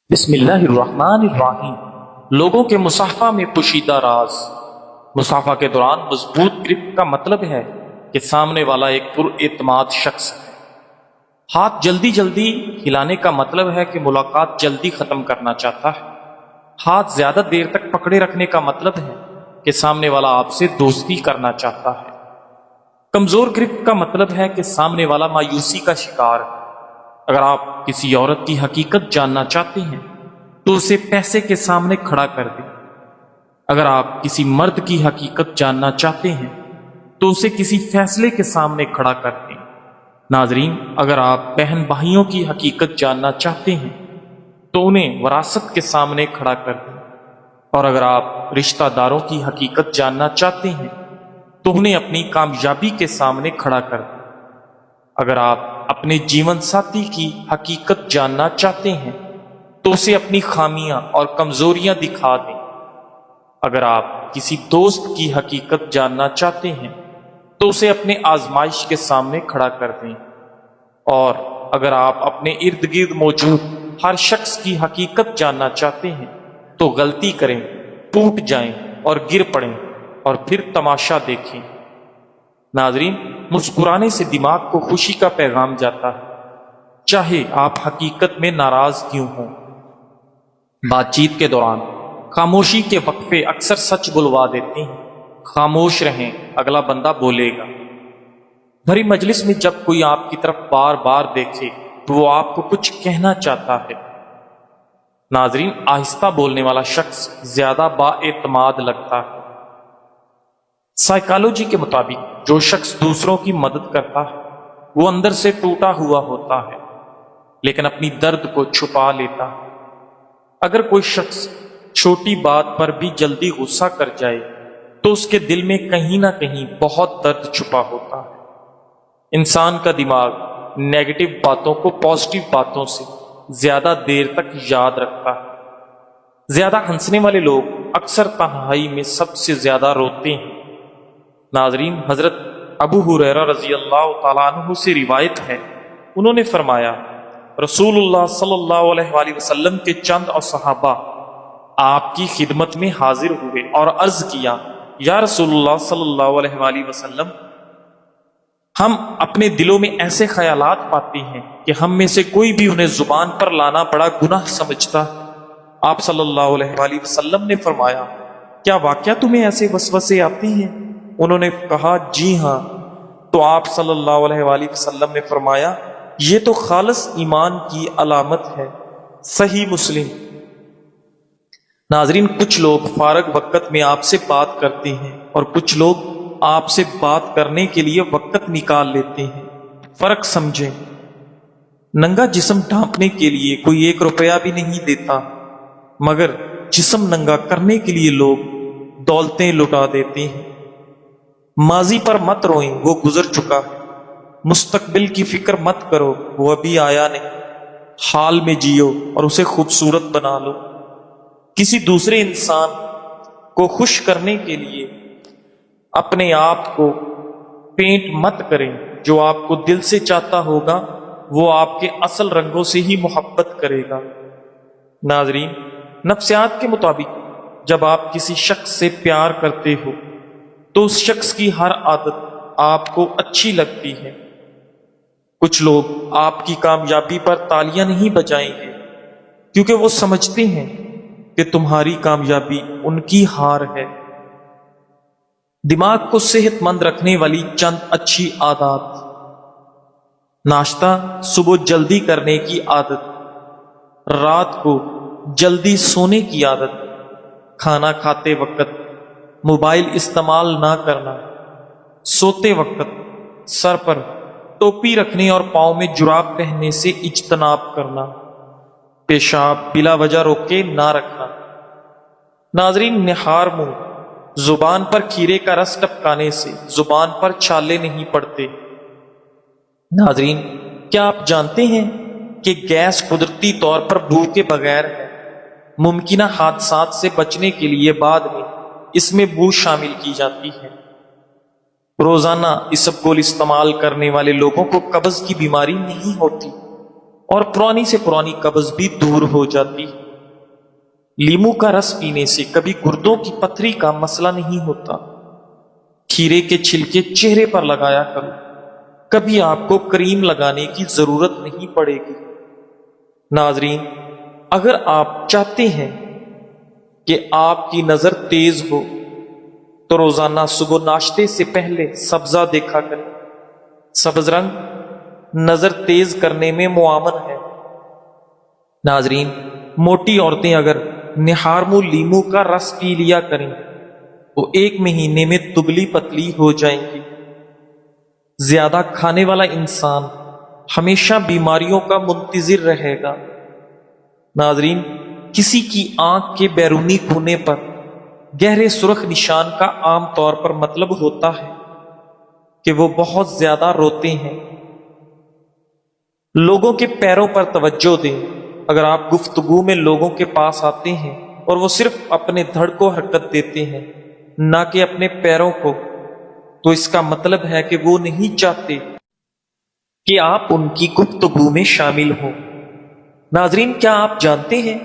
بسم اللہ الرحمن الرحیم۔ لوگوں کے مصافحہ میں پوشیدہ راز۔ مصافحہ کے دوران مضبوط گرفت کا مطلب ہے کہ سامنے والا ایک پر اعتماد شخص ہے۔ ہاتھ جلدی جلدی ہلانے کا مطلب ہے کہ ملاقات جلدی ختم کرنا چاہتا ہے۔ ہاتھ زیادہ دیر تک پکڑے رکھنے کا مطلب ہے کہ سامنے والا آپ سے دوستی کرنا چاہتا ہے۔ کمزور گرفت کا مطلب ہے کہ سامنے والا مایوسی کا شکار ہے۔ اگر آپ کسی عورت کی حقیقت جاننا چاہتے ہیں تو اسے پیسے کے سامنے کھڑا کر دیں۔ اگر آپ کسی مرد کی حقیقت جاننا چاہتے ہیں تو اسے کسی فیصلے کے سامنے کھڑا کر دیں۔ ناظرین، اگر آپ بہن بھائیوں کی حقیقت جاننا چاہتے ہیں تو انہیں وراثت کے سامنے کھڑا کر دیں، اور اگر آپ رشتہ داروں کی حقیقت جاننا چاہتے ہیں تو انہیں اپنی کامیابی کے سامنے کھڑا کر دیں۔ اگر آپ اپنے جیون ساتھی کی حقیقت جاننا چاہتے ہیں تو اسے اپنی خامیاں اور کمزوریاں دکھا دیں۔ اگر آپ کسی دوست کی حقیقت جاننا چاہتے ہیں تو اسے اپنے آزمائش کے سامنے کھڑا کر دیں۔ اور اگر آپ اپنے ارد گرد موجود ہر شخص کی حقیقت جاننا چاہتے ہیں تو غلطی کریں، ٹوٹ جائیں اور گر پڑیں، اور پھر تماشا دیکھیں۔ ناظرین، مسکرانے سے دماغ کو خوشی کا پیغام جاتا ہے، چاہے آپ حقیقت میں ناراض کیوں ہوں۔ بات چیت کے دوران خاموشی کے وقفے اکثر سچ بلوا دیتے ہیں۔ خاموش رہیں، اگلا بندہ بولے گا۔ بھری مجلس میں جب کوئی آپ کی طرف بار بار دیکھے تو وہ آپ کو کچھ کہنا چاہتا ہے۔ ناظرین، آہستہ بولنے والا شخص زیادہ با اعتماد لگتا ہے۔ سائیکالوجی کے مطابق جو شخص دوسروں کی مدد کرتا ہے وہ اندر سے ٹوٹا ہوا ہوتا ہے، لیکن اپنی درد کو چھپا لیتا ہے۔ اگر کوئی شخص چھوٹی بات پر بھی جلدی غصہ کر جائے تو اس کے دل میں کہیں نہ کہیں بہت درد چھپا ہوتا ہے۔ انسان کا دماغ نیگیٹو باتوں کو پازیٹو باتوں سے زیادہ دیر تک یاد رکھتا ہے۔ زیادہ ہنسنے والے لوگ اکثر تنہائی میں سب سے زیادہ روتے ہیں۔ ناظرین، حضرت ابو ہریرہ رضی اللہ تعالیٰ عنہ سے روایت ہے، انہوں نے فرمایا، رسول اللہ صلی اللہ علیہ وآلہ وسلم کے چند اور صحابہ آپ کی خدمت میں حاضر ہوئے اور عرض کیا، یا رسول اللہ صلی اللہ علیہ وآلہ وسلم، ہم اپنے دلوں میں ایسے خیالات پاتے ہیں کہ ہم میں سے کوئی بھی انہیں زبان پر لانا بڑا گناہ سمجھتا ہے۔ آپ صلی اللہ علیہ وآلہ وسلم نے فرمایا، کیا واقعہ تمہیں ایسے وسوسے آتے ہیں؟ انہوں نے کہا، جی ہاں۔ تو آپ صلی اللہ علیہ وآلہ وسلم نے فرمایا، یہ تو خالص ایمان کی علامت ہے۔ صحیح مسلم۔ ناظرین، کچھ لوگ فارغ وقت میں آپ سے بات کرتے ہیں اور کچھ لوگ آپ سے بات کرنے کے لیے وقت نکال لیتے ہیں۔ فرق سمجھیں۔ ننگا جسم ڈھانپنے کے لیے کوئی 1 روپیہ بھی نہیں دیتا، مگر جسم ننگا کرنے کے لیے لوگ دولتیں لٹا دیتے ہیں۔ ماضی پر مت روئیں، وہ گزر چکا ہے۔ مستقبل کی فکر مت کرو، وہ ابھی آیا نہیں۔ حال میں جیو اور اسے خوبصورت بنا لو۔ کسی دوسرے انسان کو خوش کرنے کے لیے اپنے آپ کو پینٹ مت کریں۔ جو آپ کو دل سے چاہتا ہوگا وہ آپ کے اصل رنگوں سے ہی محبت کرے گا۔ ناظرین، نفسیات کے مطابق جب آپ کسی شخص سے پیار کرتے ہو تو اس شخص کی ہر عادت آپ کو اچھی لگتی ہے۔ کچھ لوگ آپ کی کامیابی پر تالیاں نہیں بجائیں گے کیونکہ وہ سمجھتے ہیں کہ تمہاری کامیابی ان کی ہار ہے۔ دماغ کو صحت مند رکھنے والی چند اچھی عادات: ناشتہ صبح جلدی کرنے کی عادت، رات کو جلدی سونے کی عادت، کھانا کھاتے وقت موبائل استعمال نہ کرنا، سوتے وقت سر پر ٹوپی رکھنے اور پاؤں میں جراب پہننے سے اجتناب کرنا، پیشاب بلا وجہ روکے نہ رکھنا۔ ناظرین، نہار منہ، زبان پر کھیرے کا رس ٹپکانے سے زبان پر چھالے نہیں پڑتے۔ ناظرین، کیا آپ جانتے ہیں کہ گیس قدرتی طور پر بو کے بغیر ہے؟ ممکنہ حادثات سے بچنے کے لیے بعد میں اس میں بو شامل کی جاتی ہے۔ روزانہ اسبگول استعمال کرنے والے لوگوں کو قبض کی بیماری نہیں ہوتی اور پرانی سے پرانی قبض بھی دور ہو جاتی ہے۔ لیمو کا رس پینے سے کبھی گردوں کی پتھری کا مسئلہ نہیں ہوتا۔ کھیرے کے چھلکے چہرے پر لگایا کرو، کبھی آپ کو کریم لگانے کی ضرورت نہیں پڑے گی۔ ناظرین، اگر آپ چاہتے ہیں کہ آپ کی نظر تیز ہو تو روزانہ صبح ناشتے سے پہلے سبزہ دیکھا کریں۔ سبز رنگ نظر تیز کرنے میں معاون ہے۔ ناظرین، موٹی عورتیں اگر نہارمو لیمو کا رس پی لیا کریں وہ 1 مہینے میں دبلی پتلی ہو جائیں گی۔ زیادہ کھانے والا انسان ہمیشہ بیماریوں کا منتظر رہے گا۔ ناظرین، کسی کی آنکھ کے بیرونی کونے پر گہرے سرخ نشان کا عام طور پر مطلب ہوتا ہے کہ وہ بہت زیادہ روتے ہیں۔ لوگوں کے پیروں پر توجہ دیں۔ اگر آپ گفتگو میں لوگوں کے پاس آتے ہیں اور وہ صرف اپنے دھڑ کو حرکت دیتے ہیں نہ کہ اپنے پیروں کو، تو اس کا مطلب ہے کہ وہ نہیں چاہتے کہ آپ ان کی گفتگو میں شامل ہوں۔ ناظرین، کیا آپ جانتے ہیں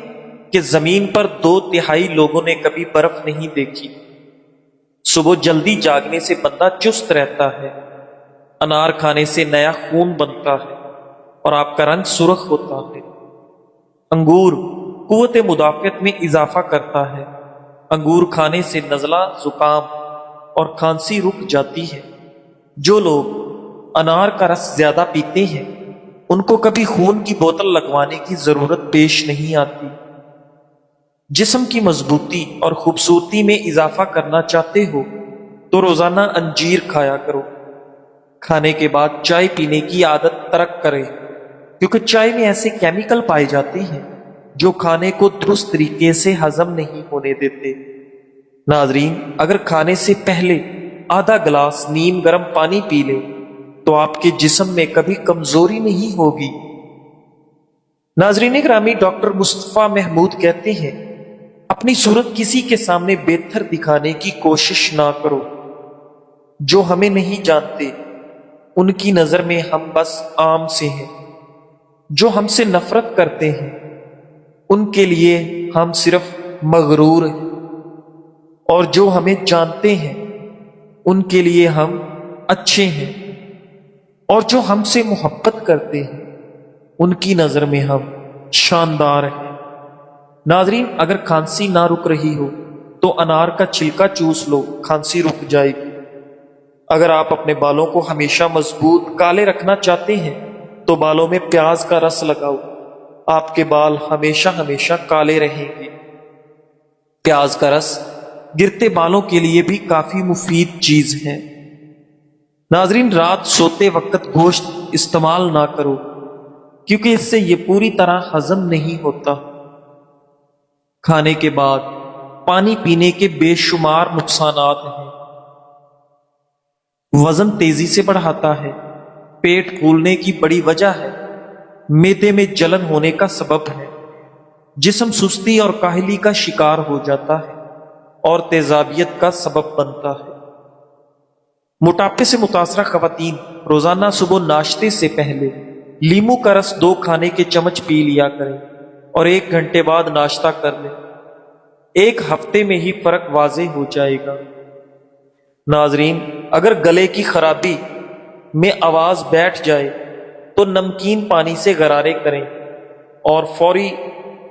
کہ زمین پر 2/3 لوگوں نے کبھی برف نہیں دیکھی؟ صبح جلدی جاگنے سے بندہ چست رہتا ہے، انار کھانے سے نیا خون بنتا ہے اور آپ کا رنگ سرخ ہوتا ہے۔ انگور قوت مدافعت میں اضافہ کرتا ہے۔ انگور کھانے سے نزلہ، زکام اور کھانسی رک جاتی ہے۔ جو لوگ انار کا رس زیادہ پیتے ہیں ان کو کبھی خون کی بوتل لگوانے کی ضرورت پیش نہیں آتی۔ جسم کی مضبوطی اور خوبصورتی میں اضافہ کرنا چاہتے ہو تو روزانہ انجیر کھایا کرو۔ کھانے کے بعد چائے پینے کی عادت ترک کرے، کیونکہ چائے میں ایسے کیمیکل پائے جاتے ہیں جو کھانے کو درست طریقے سے ہضم نہیں ہونے دیتے۔ ناظرین، اگر کھانے سے پہلے آدھا گلاس نیم گرم پانی پی لیں تو آپ کے جسم میں کبھی کمزوری نہیں ہوگی۔ ناظرین گرامی، ڈاکٹر مصطفیٰ محمود کہتے ہیں، اپنی صورت کسی کے سامنے بہتر دکھانے کی کوشش نہ کرو۔ جو ہمیں نہیں جانتے ان کی نظر میں ہم بس عام سے ہیں۔ جو ہم سے نفرت کرتے ہیں ان کے لیے ہم صرف مغرور ہیں، اور جو ہمیں جانتے ہیں ان کے لیے ہم اچھے ہیں، اور جو ہم سے محبت کرتے ہیں ان کی نظر میں ہم شاندار ہیں۔ ناظرین، اگر کھانسی نہ رک رہی ہو تو انار کا چھلکا چوس لو، کھانسی رک جائے گی۔ اگر آپ اپنے بالوں کو ہمیشہ مضبوط کالے رکھنا چاہتے ہیں تو بالوں میں پیاز کا رس لگاؤ، آپ کے بال ہمیشہ ہمیشہ کالے رہیں گے۔ پیاز کا رس گرتے بالوں کے لیے بھی کافی مفید چیز ہے۔ ناظرین، رات سوتے وقت گوشت استعمال نہ کرو، کیونکہ اس سے یہ پوری طرح ہضم نہیں ہوتا۔ کھانے کے بعد پانی پینے کے بے شمار نقصانات ہیں۔ وزن تیزی سے بڑھاتا ہے، پیٹ پھولنے کی بڑی وجہ ہے، معدے میں جلن ہونے کا سبب ہے، جسم سستی اور کاہلی کا شکار ہو جاتا ہے اور تیزابیت کا سبب بنتا ہے۔ موٹاپے سے متاثرہ خواتین روزانہ صبح ناشتے سے پہلے لیمو کا رس 2 کھانے کے چمچ پی لیا کریں اور 1 گھنٹے بعد ناشتہ کر لیں۔ 1 ہفتے میں ہی فرق واضح ہو جائے گا۔ ناظرین، اگر گلے کی خرابی میں آواز بیٹھ جائے تو نمکین پانی سے غرارے کریں اور فوری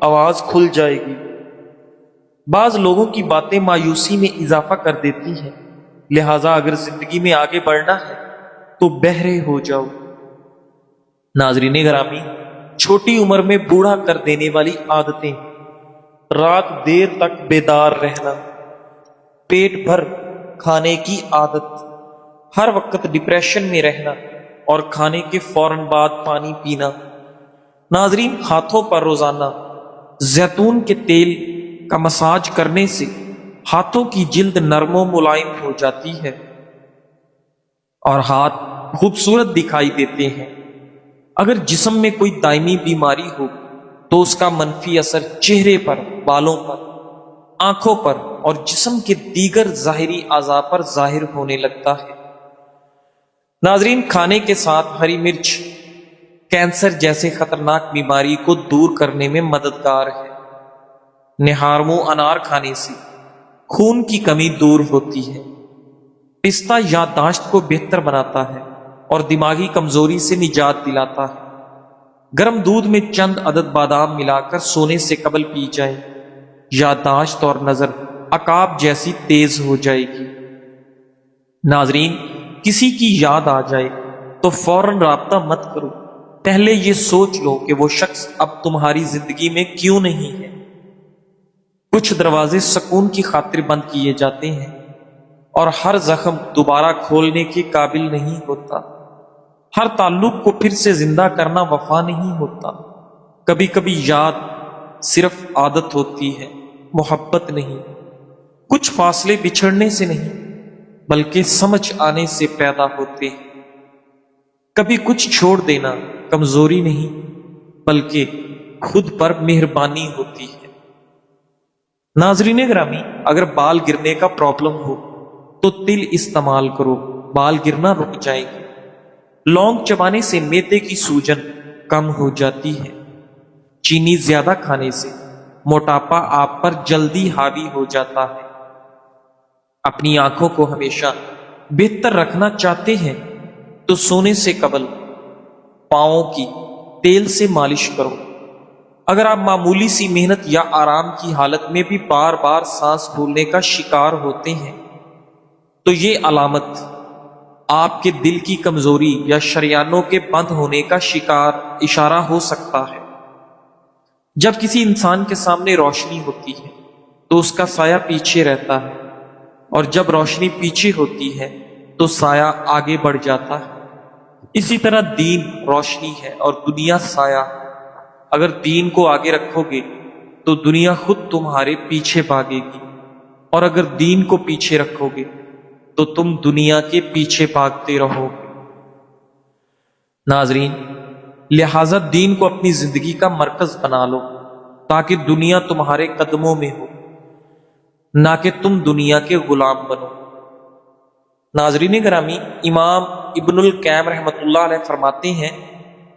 آواز کھل جائے گی۔ بعض لوگوں کی باتیں مایوسی میں اضافہ کر دیتی ہیں، لہٰذا اگر زندگی میں آگے بڑھنا ہے تو بہرے ہو جاؤ۔ ناظرین گرامی، چھوٹی عمر میں بوڑھا کر دینے والی عادتیں: رات دیر تک بیدار رہنا، پیٹ بھر کھانے کی عادت، ہر وقت ڈپریشن میں رہنا اور کھانے کے فوراً بعد پانی پینا۔ ناظرین، ہاتھوں پر روزانہ زیتون کے تیل کا مساج کرنے سے ہاتھوں کی جلد نرم و ملائم ہو جاتی ہے اور ہاتھ خوبصورت دکھائی دیتے ہیں۔ اگر جسم میں کوئی دائمی بیماری ہو تو اس کا منفی اثر چہرے پر، بالوں پر، آنکھوں پر اور جسم کے دیگر ظاہری اعضاء پر ظاہر ہونے لگتا ہے۔ ناظرین، کھانے کے ساتھ ہری مرچ کینسر جیسے خطرناک بیماری کو دور کرنے میں مددگار ہے۔ نہارمو انار کھانے سے خون کی کمی دور ہوتی ہے۔ پستہ یادداشت کو بہتر بناتا ہے اور دماغی کمزوری سے نجات دلاتا ہے۔ گرم دودھ میں چند عدد بادام ملا کر سونے سے قبل پی جائے، یادداشت اور نظر عقاب جیسی تیز ہو جائے گی۔ ناظرین، کسی کی یاد آ جائے تو فوراً رابطہ مت کرو، پہلے یہ سوچ لو کہ وہ شخص اب تمہاری زندگی میں کیوں نہیں ہے۔ کچھ دروازے سکون کی خاطر بند کیے جاتے ہیں اور ہر زخم دوبارہ کھولنے کے قابل نہیں ہوتا۔ ہر تعلق کو پھر سے زندہ کرنا وفا نہیں ہوتا۔ کبھی کبھی یاد صرف عادت ہوتی ہے، محبت نہیں۔ کچھ فاصلے بچھڑنے سے نہیں بلکہ سمجھ آنے سے پیدا ہوتے ہیں۔ کبھی کچھ چھوڑ دینا کمزوری نہیں بلکہ خود پر مہربانی ہوتی ہے۔ ناظرین گرامی، اگر بال گرنے کا پرابلم ہو تو تل استعمال کرو، بال گرنا رک جائیں گے۔ لونگ چبانے سے معدے کی سوجن کم ہو جاتی ہے۔ چینی زیادہ کھانے سے موٹاپا آپ پر جلدی حاوی ہو جاتا ہے۔ اپنی آنکھوں کو ہمیشہ بہتر رکھنا چاہتے ہیں تو سونے سے قبل پاؤں کی تیل سے مالش کرو۔ اگر آپ معمولی سی محنت یا آرام کی حالت میں بھی بار بار سانس پھولنے کا شکار ہوتے ہیں تو یہ علامت آپ کے دل کی کمزوری یا شریانوں کے بند ہونے کا اشارہ ہو سکتا ہے۔ جب کسی انسان کے سامنے روشنی ہوتی ہے تو اس کا سایہ پیچھے رہتا ہے، اور جب روشنی پیچھے ہوتی ہے تو سایہ آگے بڑھ جاتا ہے۔ اسی طرح دین روشنی ہے اور دنیا سایہ۔ اگر دین کو آگے رکھو گے تو دنیا خود تمہارے پیچھے بھاگے گی، اور اگر دین کو پیچھے رکھو گے تو تم دنیا کے پیچھے بھاگتے رہو گے۔ ناظرین، لہذا دین کو اپنی زندگی کا مرکز بنا لو تاکہ دنیا تمہارے قدموں میں ہو، نہ کہ تم دنیا کے غلام بنو۔ ناظرین گرامی، امام ابن القیم رحمۃ اللہ علیہ فرماتے ہیں،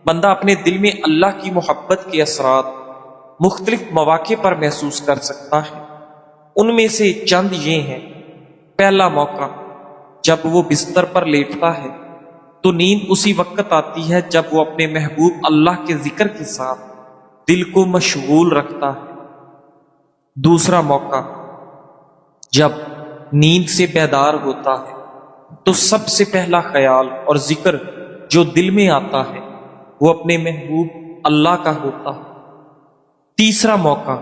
بندہ اپنے دل میں اللہ کی محبت کے اثرات مختلف مواقع پر محسوس کر سکتا ہے۔ ان میں سے چند یہ ہیں۔ پہلا موقع، جب وہ بستر پر لیٹتا ہے تو نیند اسی وقت آتی ہے جب وہ اپنے محبوب اللہ کے ذکر کے ساتھ دل کو مشغول رکھتا ہے۔ دوسرا موقع، جب نیند سے بیدار ہوتا ہے تو سب سے پہلا خیال اور ذکر جو دل میں آتا ہے وہ اپنے محبوب اللہ کا ہوتا ہے۔ تیسرا موقع،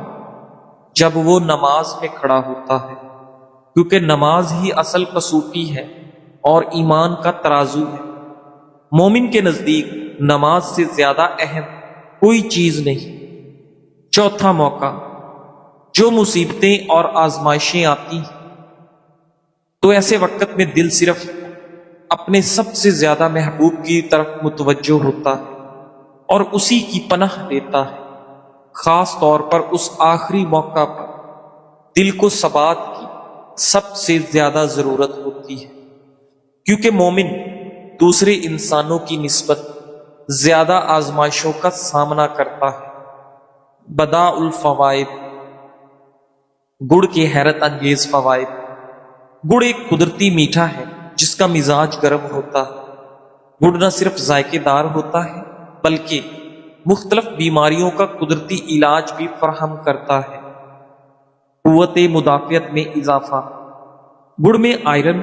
جب وہ نماز میں کھڑا ہوتا ہے، کیونکہ نماز ہی اصل کسوٹی ہے اور ایمان کا ترازو ہے۔ مومن کے نزدیک نماز سے زیادہ اہم کوئی چیز نہیں۔ چوتھا موقع، جو مصیبتیں اور آزمائشیں آتی ہیں تو ایسے وقت میں دل صرف اپنے سب سے زیادہ محبوب کی طرف متوجہ ہوتا ہے اور اسی کی پناہ لیتا ہے۔ خاص طور پر اس آخری موقع پر دل کو ثبات کی سب سے زیادہ ضرورت ہوتی ہے، کیونکہ مومن دوسرے انسانوں کی نسبت زیادہ آزمائشوں کا سامنا کرتا ہے۔ بداء الفوائد، گڑ کے حیرت انگیز فوائد۔ گڑ ایک قدرتی میٹھا ہے جس کا مزاج گرم ہوتا ہے۔ گڑ نہ صرف ذائقے دار ہوتا ہے بلکہ مختلف بیماریوں کا قدرتی علاج بھی فراہم کرتا ہے۔ قوت مدافعت میں اضافہ۔ گڑ میں آئرن،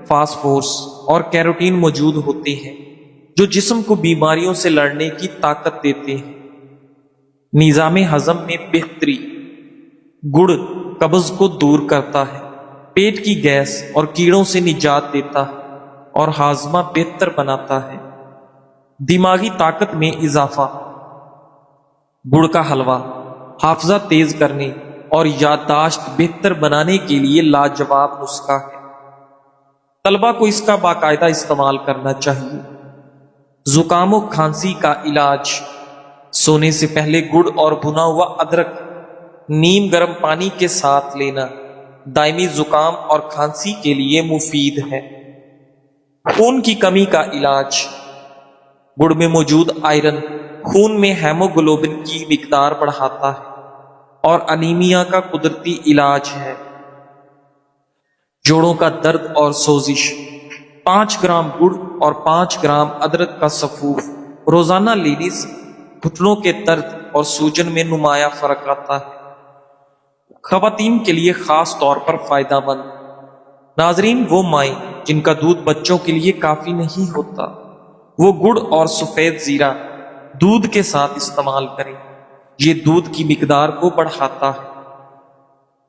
فاسفورس اور کیروٹین موجود ہوتے ہیں جو جسم کو بیماریوں سے لڑنے کی طاقت دیتے ہیں۔ نظام ہضم میں بہتری۔ گڑ قبض کو دور کرتا ہے، پیٹ کی گیس اور کیڑوں سے نجات دیتا ہے اور ہاضمہ بہتر بناتا ہے۔ دماغی طاقت میں اضافہ۔ گڑ کا حلوہ حافظہ تیز کرنے اور یادداشت بہتر بنانے کے لیے لاجواب نسخہ ہے۔ طلبہ کو اس کا باقاعدہ استعمال کرنا چاہیے۔ زکام و کھانسی کا علاج، سونے سے پہلے گڑ اور بھنا ہوا ادرک نیم گرم پانی کے ساتھ لینا دائمی زکام اور کھانسی کے لیے مفید ہے۔ خون کی کمی کا علاج، گڑ میں موجود آئرن خون میں ہیموگلوبن کی مقدار بڑھاتا ہے اور انیمیا کا قدرتی علاج ہے۔ جوڑوں کا درد اور سوزش، 5 گرام گڑ اور 5 گرام ادرک کا سفوف روزانہ لینے سے گھٹنوں کے درد اور سوجن میں نمایاں فرق آتا ہے۔ خواتین کے لیے خاص طور پر فائدہ مند۔ ناظرین، وہ مائیں جن کا دودھ بچوں کے لیے کافی نہیں ہوتا، وہ گڑ اور سفید زیرہ دودھ کے ساتھ استعمال کریں۔ یہ دودھ کی مقدار کو بڑھاتا ہے۔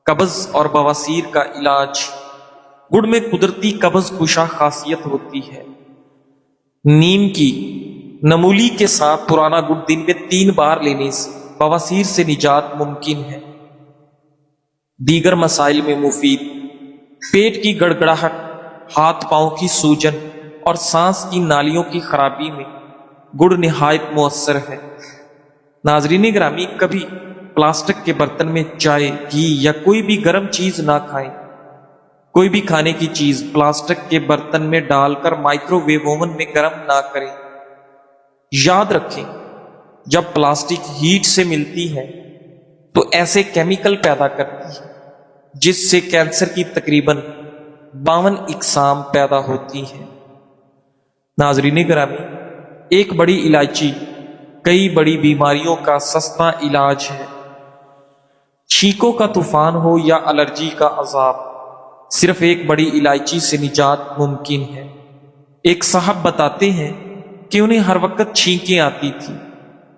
قبض اور بواسیر کا علاج، گڑ میں قدرتی قبض کشا خاصیت ہوتی ہے۔ نیم کی نمولی کے ساتھ پرانا گڑ دن میں 3 بار لینے سے بواسیر سے نجات ممکن ہے۔ دیگر مسائل میں مفید، پیٹ کی گڑگڑاہٹ، ہاتھ پاؤں کی سوجن اور سانس کی نالیوں کی خرابی میں گڑ نہایت مؤثر ہے۔ ناظرین گرامی، کبھی پلاسٹک کے برتن میں چائے، گھی یا کوئی بھی گرم چیز نہ کھائیں۔ کوئی بھی کھانے کی چیز پلاسٹک کے برتن میں ڈال کر مائکرو ویو اوون میں گرم نہ کریں۔ یاد رکھیں، جب پلاسٹک ہیٹ سے ملتی ہے تو ایسے کیمیکل پیدا کرتی ہے جس سے کینسر کی تقریباً 52 اقسام پیدا ہوتی ہیں۔ ناظرین گرامی، ایک بڑی الائچی کئی بڑی بیماریوں کا سستا علاج ہے۔ چھینکوں کا طوفان ہو یا الرجی کا عذاب، صرف ایک بڑی الائچی سے نجات ممکن ہے۔ ایک صاحب بتاتے ہیں کہ انہیں ہر وقت چھینکیں آتی تھی۔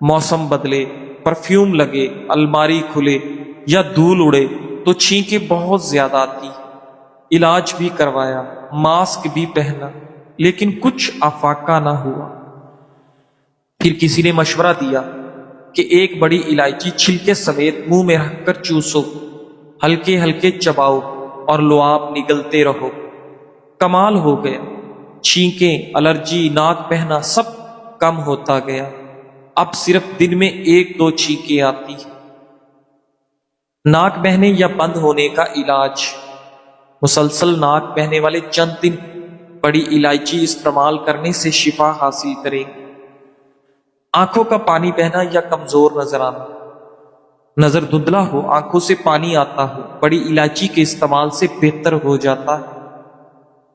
موسم بدلے، پرفیوم لگے، الماری کھلے یا دھول اڑے تو چھینکیں بہت زیادہ آتی۔ علاج بھی کروایا، ماسک بھی پہنا، لیکن کچھ افاقہ نہ ہوا۔ پھر کسی نے مشورہ دیا کہ ایک بڑی الائچی چھلکے سمیت منہ میں رکھ کر چوسو، ہلکے ہلکے چباؤ اور لعاب نگلتے رہو۔ کمال ہو گیا، چھینکیں، الرجی، ناک بہنا سب کم ہوتا گیا۔ اب صرف دن میں 1-2 چھینکیں آتی ہیں۔ ناک بہنے یا بند ہونے کا علاج، مسلسل ناک بہنے والے چند دن بڑی الائچی استعمال کرنے سے شفا حاصل کریں۔ آنکھوں کا پانی بہنا یا کمزور نظر آنا، نظر دھندلا ہو، آنکھوں سے پانی آتا ہو، بڑی الائچی کے استعمال سے بہتر ہو جاتا ہے۔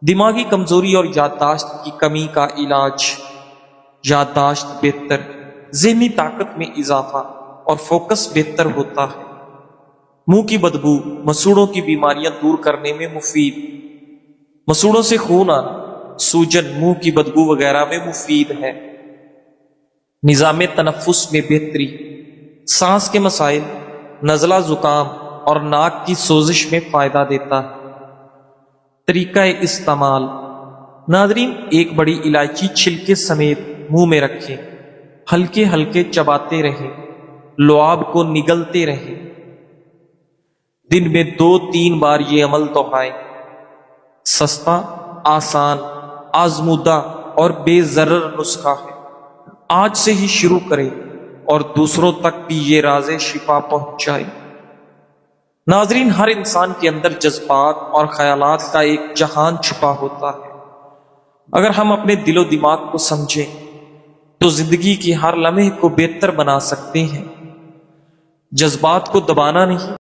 دماغی کمزوری اور یادداشت کی کمی کا علاج، یادداشت بہتر، ذہنی طاقت میں اضافہ اور فوکس بہتر ہوتا ہے۔ منہ کی بدبو، مسوڑوں کی بیماریاں دور کرنے میں مفید، مسوڑوں سے خون آنا، سوجن، منہ کی بدبو وغیرہ میں مفید ہے۔ نظام تنفس میں بہتری، سانس کے مسائل، نزلہ زکام اور ناک کی سوزش میں فائدہ دیتا ہے۔ طریقہ استعمال، ناظرین، ایک بڑی الائچی چھلکے سمیت منہ میں رکھیں، ہلکے ہلکے چباتے رہیں، لعاب کو نگلتے رہیں۔ دن میں 2-3 بار یہ عمل دہرائیں۔ سستا، آسان، آزمودہ اور بے ضرر نسخہ ہے۔ آج سے ہی شروع کریں اور دوسروں تک بھی یہ راز شفا پہنچائیں۔ ناظرین، ہر انسان کے اندر جذبات اور خیالات کا ایک جہان چھپا ہوتا ہے۔ اگر ہم اپنے دل و دماغ کو سمجھیں تو زندگی کی ہر لمحے کو بہتر بنا سکتے ہیں۔ جذبات کو دبانا نہیں